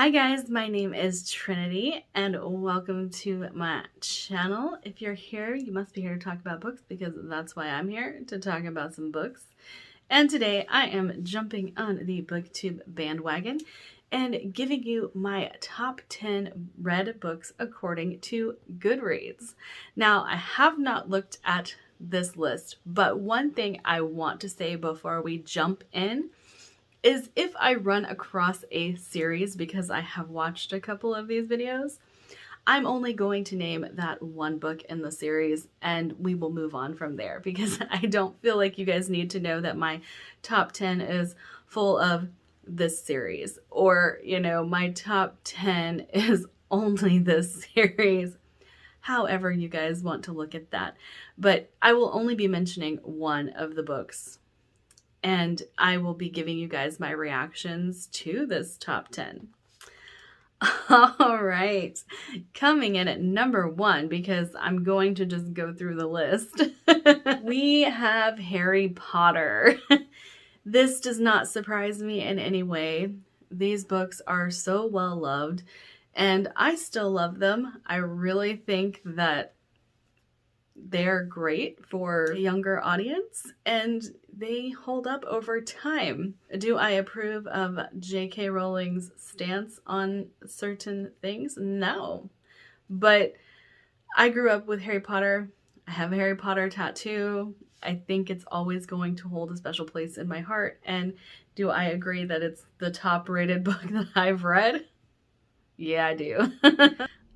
Hi guys, my name is Trinity and welcome to my channel. If you're here, you must be here to talk about books because that's why I'm here, to talk about some books. And today I am jumping on the Booktube bandwagon and giving you my top 10 read books according to Goodreads. Now, I have not looked at this list, but one thing I want to say before we jump in is if I run across a series, because I have watched a couple of these videos, I'm only going to name that one book in the series and we will move on from there, because I don't feel like you guys need to know that my top 10 is full of this series, or, you know, my top 10 is only this series. However you guys want to look at that. But I will only be mentioning one of the books, and I will be giving you guys my reactions to this top 10. All right, coming in at number 1, because I'm going to just go through the list, we have Harry Potter. This does not surprise me in any way. These books are so well loved, and I still love them. I really think that they're great for a younger audience, and they hold up over time. Do I approve of J.K. Rowling's stance on certain things? No. But I grew up with Harry Potter. I have a Harry Potter tattoo. I think it's always going to hold a special place in my heart. And do I agree that it's the top rated book that I've read? Yeah, I do.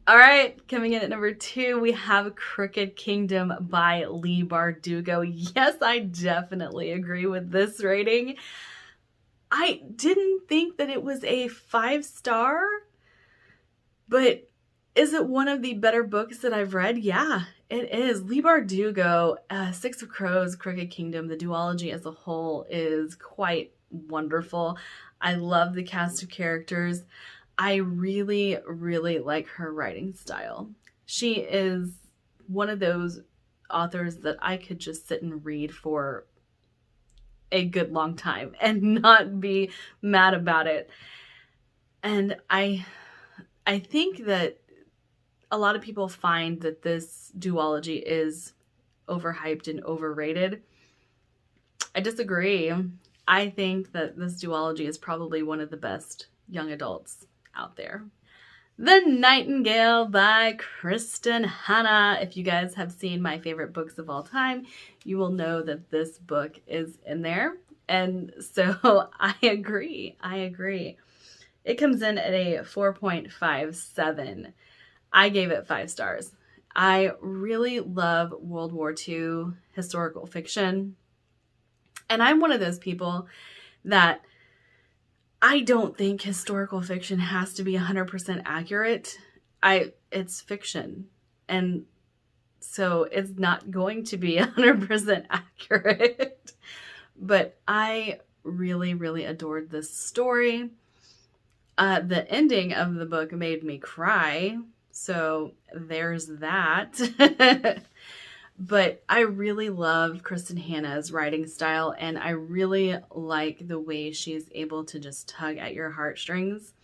All right, coming in at number 2, we have Crooked Kingdom by Leigh Bardugo. Yes, I definitely agree with this rating. I didn't think that it was a 5-star, but is it one of the better books that I've read? Yeah, it is. Leigh Bardugo, Six of Crows, Crooked Kingdom, the duology as a whole is quite wonderful. I love the cast of characters. I really, really like her writing style. She is one of those authors that I could just sit and read for a good long time and not be mad about it. And I think that a lot of people find that this duology is overhyped and overrated. I disagree. I think that this duology is probably one of the best young adults out there. The Nightingale by Kristen Hanna. If you guys have seen my favorite books of all time, you will know that this book is in there. And so I agree. It comes in at a 4.57. I gave it 5 stars. I really love World War II historical fiction. And I'm one of those people that I don't think historical fiction has to be 100% accurate. It's fiction. And so it's not going to be 100% accurate. But I really, really adored this story. The ending of the book made me cry. So there's that. But I really love Kristen Hanna's writing style, and I really like the way she's able to just tug at your heartstrings.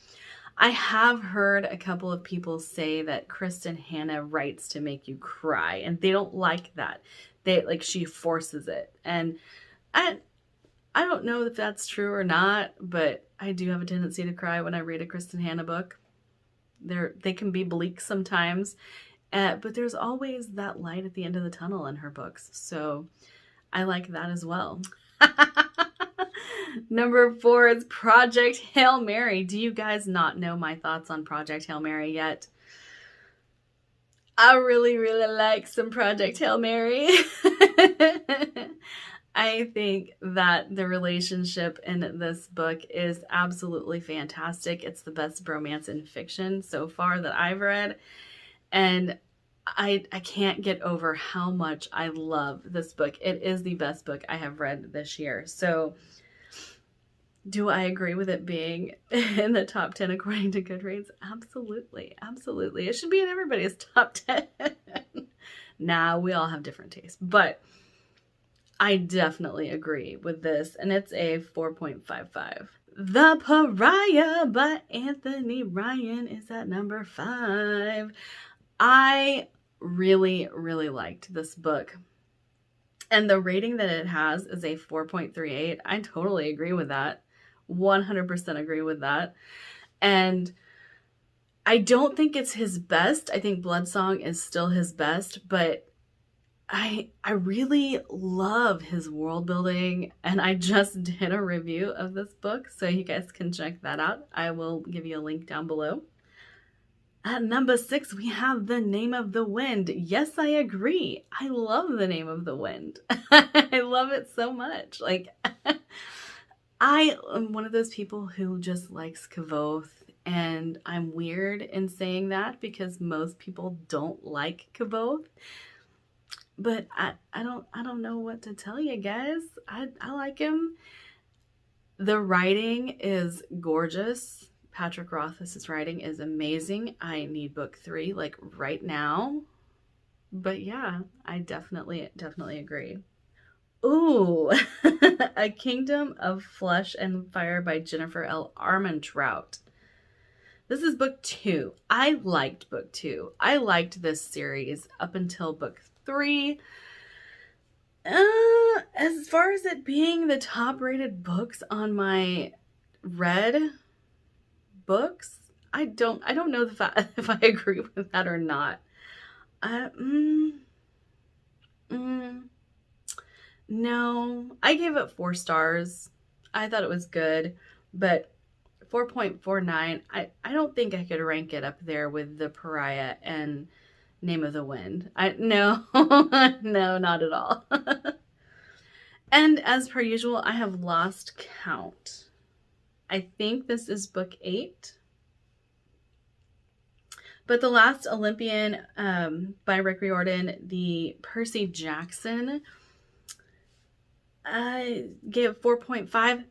I have heard a couple of people say that Kristen Hanna writes to make you cry, and they don't like that. She forces it. And I don't know if that's true or not, but I do have a tendency to cry when I read a Kristen Hanna book. They can be bleak sometimes. But there's always that light at the end of the tunnel in her books. So I like that as well. Number 4 is Project Hail Mary. Do you guys not know my thoughts on Project Hail Mary yet? I really, really like some Project Hail Mary. I think that the relationship in this book is absolutely fantastic. It's the best bromance in fiction so far that I've read. And I can't get over how much I love this book. It is the best book I have read this year. So do I agree with it being in the top 10 according to Goodreads? Absolutely. Absolutely. It should be in everybody's top 10. Nah, we all have different tastes. But I definitely agree with this. And it's a 4.55. The Pariah by Anthony Ryan is at number 5. I really, really liked this book. And the rating that it has is a 4.38. I totally agree with that. 100% agree with that. And I don't think it's his best. I think Bloodsong is still his best, but I really love his world building, and I just did a review of this book, so you guys can check that out. I will give you a link down below. At number 6, we have The Name of the Wind. Yes, I agree. I love The Name of the Wind. I love it so much. Like, I am one of those people who just likes Kvothe, and I'm weird in saying that because most people don't like Kvothe. But I don't know what to tell you guys. I like him. The writing is gorgeous. Patrick Rothfuss's writing is amazing. I need book 3 like right now. But yeah, I definitely agree. Ooh, A Kingdom of Flesh and Fire by Jennifer L. Armentrout. This is book 2. I liked book 2. I liked this series up until book 3. As far as it being the top rated books on my read books, I don't know if I agree with that or not. No, I gave it 4 stars. I thought it was good, but 4.49, I don't think I could rank it up there with The Pariah and Name of the Wind. No, no, not at all. And as per usual, I have lost count. I think this is book 8. But The Last Olympian by Rick Riordan, the Percy Jackson, I gave 4.5.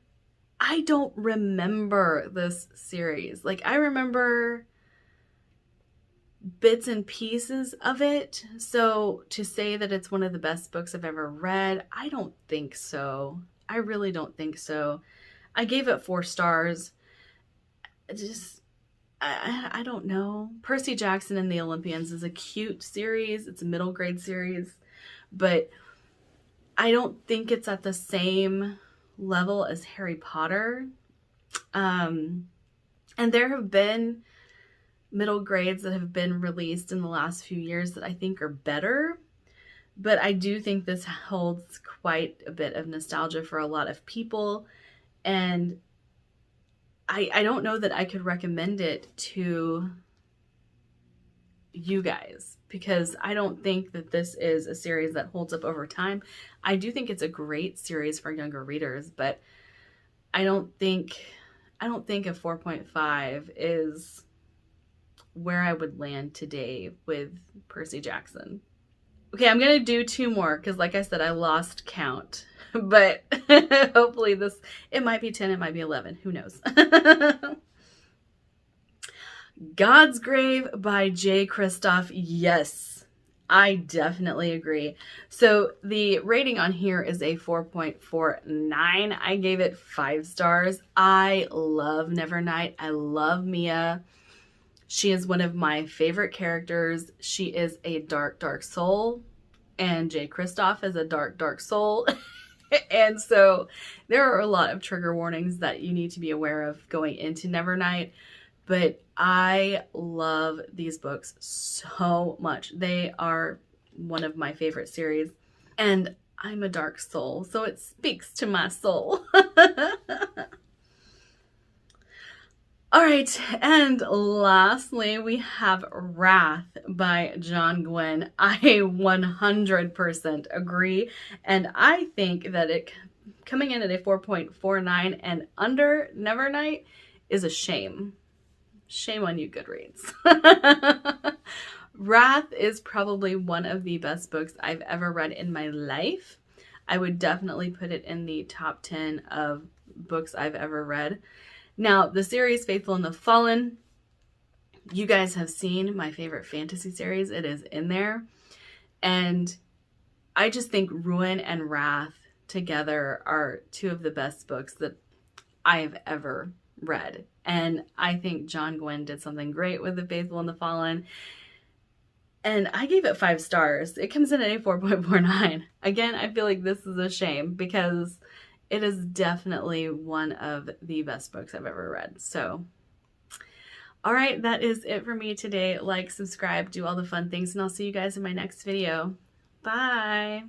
I don't remember this series. Like, I remember bits and pieces of it. So to say that it's one of the best books I've ever read, I don't think so. I really don't think so. I gave it 4 stars. I don't know. Percy Jackson and the Olympians is a cute series. It's a middle grade series, but I don't think it's at the same level as Harry Potter. And there have been middle grades that have been released in the last few years that I think are better, but I do think this holds quite a bit of nostalgia for a lot of people, and I don't know that I could recommend it to you guys because I don't think that this is a series that holds up over time. I do think it's a great series for younger readers, but I don't think a 4.5 is where I would land today with Percy Jackson. Okay, I'm gonna do 2 more because like I said, I lost count, but hopefully it might be 10, it might be 11, who knows. God's Grave by J. Kristoff. Yes, I definitely agree. So the rating on here is a 4.49. I gave it 5 stars. I love Nevernight. I love Mia. She is one of my favorite characters. She is a dark, dark soul, and J. Kristoff is a dark, dark soul. And so there are a lot of trigger warnings that you need to be aware of going into Nevernight. But I love these books so much. They are one of my favorite series. And I'm a dark soul, so it speaks to my soul. All right, and lastly, we have Wrath by John Gwynne. I 100% agree, and I think that it coming in at a 4.49 and under Nevernight is a shame. Shame on you, Goodreads. Wrath is probably one of the best books I've ever read in my life. I would definitely put it in the top 10 of books I've ever read. Now, the series Faithful and the Fallen, you guys have seen my favorite fantasy series. It is in there. And I just think Ruin and Wrath together are 2 of the best books that I've ever read. And I think John Gwynne did something great with The Faithful and the Fallen. And I gave it 5 stars. It comes in at a 4.49. Again, I feel like this is a shame because it is definitely one of the best books I've ever read. So, all right, that is it for me today. Like, subscribe, do all the fun things, and I'll see you guys in my next video. Bye.